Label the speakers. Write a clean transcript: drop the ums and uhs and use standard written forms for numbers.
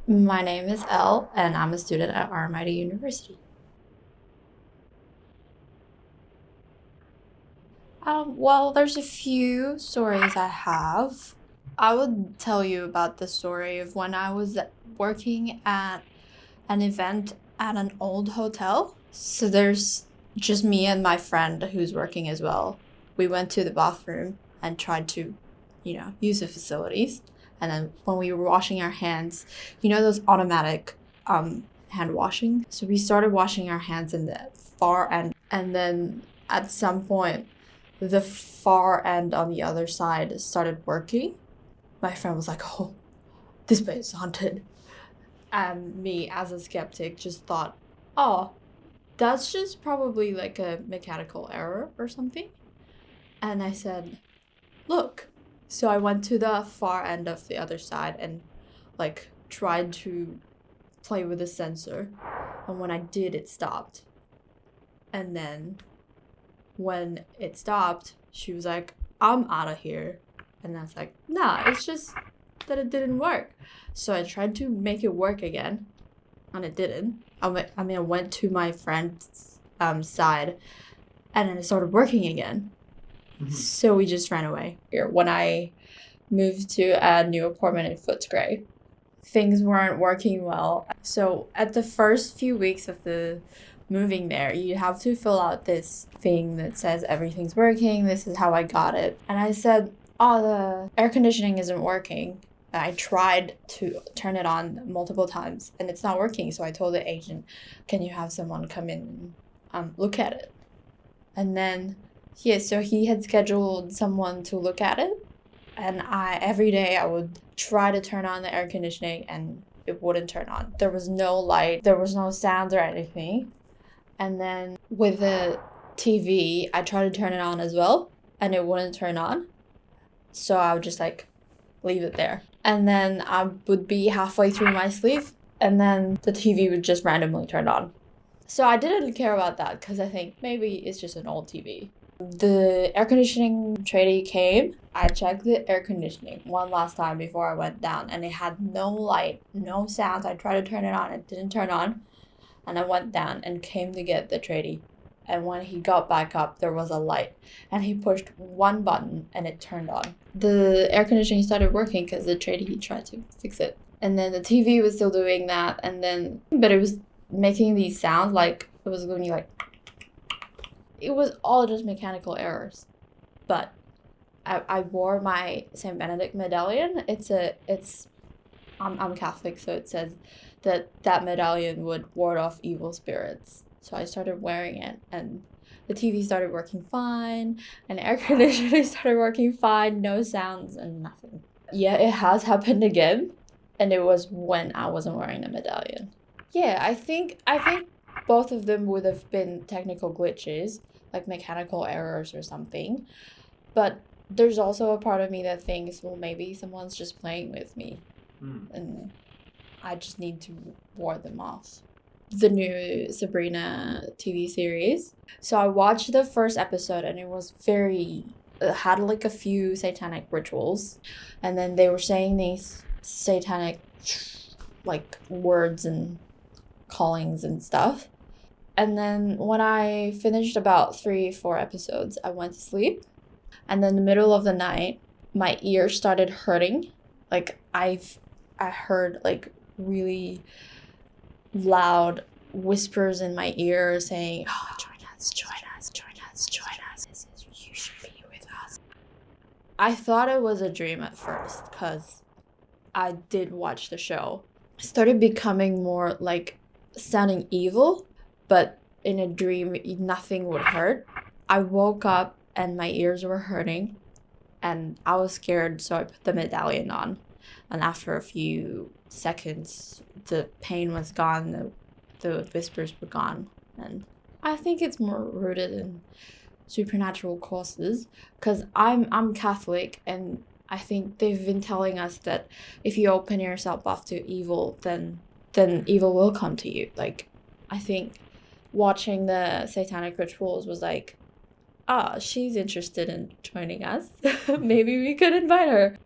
Speaker 1: My name is Elle, and I'm a student at RMIT University. Well, there's a few stories I have. I would tell you about the story of when I was working at an event at an old hotel. So there's just me and my friend who's working as well. We went to the bathroom and tried to, use the facilities. And then when we were washing our hands, those automatic hand washing. So we started washing our hands in the far end, and then at some point, the far end on the other side started working. My friend was like, "Oh, this place is haunted." And me, as a skeptic, just thought, "Oh, that's just probably like a mechanical error or something." And I said, "Look." So I went to the far end of the other side and like tried to play with the sensor. And when I did, it stopped. And then when it stopped, she was like, "I'm out of here." And I was like, "Nah, it's just that it didn't work." So I tried to make it work again, and it didn't. I went to my friend's side, and then it started working again. So we just ran away. When I moved to a new apartment in Footscray, things weren't working well. So at the first few weeks of the moving there, you have to fill out this thing that says everything's working, this is how I got it. And I said, "Oh, the air conditioning isn't working." I tried to turn it on multiple times and it's not working. So I told the agent, "Can you have someone come in and look at it?" And then, yeah, so he had scheduled someone to look at it. And every day I would try to turn on the air conditioning and it wouldn't turn on. There was no light, there was no sound or anything. And then with the TV, I tried to turn it on as well and it wouldn't turn on. So I would just like leave it there. And then I would be halfway through my sleep and then the TV would just randomly turn on. So I didn't care about that because I think maybe it's just an old TV. The air conditioning tradie came. I checked the air conditioning one last time before I went down and it had no light, no sound. I tried to turn it on, it didn't turn on. And I went down and came to get the tradie. And when he got back up, there was a light. And he pushed one button and it turned on. The air conditioning started working because the tradie tried to fix it. And then the TV was still doing that. But it was making these sounds like it was going to be like, it was all just mechanical errors. But I wore my Saint Benedict medallion. I'm Catholic, so it says that medallion would ward off evil spirits. So I started wearing it, and the TV started working fine, and air conditioning started working fine, no sounds and nothing. Yeah, it has happened again, and it was when I wasn't wearing the medallion. Yeah, I think both of them would have been technical glitches, like mechanical errors or something. But there's also a part of me that thinks, well, maybe someone's just playing with me and I just need to ward them off. The new Sabrina TV series. So I watched the first episode and it had like a few satanic rituals. And then they were saying these satanic like words and callings and stuff. And then when I finished about 3, 4 episodes, I went to sleep. And then in the middle of the night, my ears started hurting. Like I heard like really loud whispers in my ear saying, "Oh, join us, join us, join us, join us. You should be with us." I thought it was a dream at first because I did watch the show. It started becoming more like sounding evil, but in a dream, nothing would hurt. I woke up and my ears were hurting and I was scared, so I put the medallion on. And after a few seconds, the pain was gone, the whispers were gone. And I think it's more rooted in supernatural causes because I'm Catholic and I think they've been telling us that if you open yourself up to evil, then evil will come to you. Like, I think watching the satanic rituals was like, ah, she's interested in joining us. Maybe we could invite her.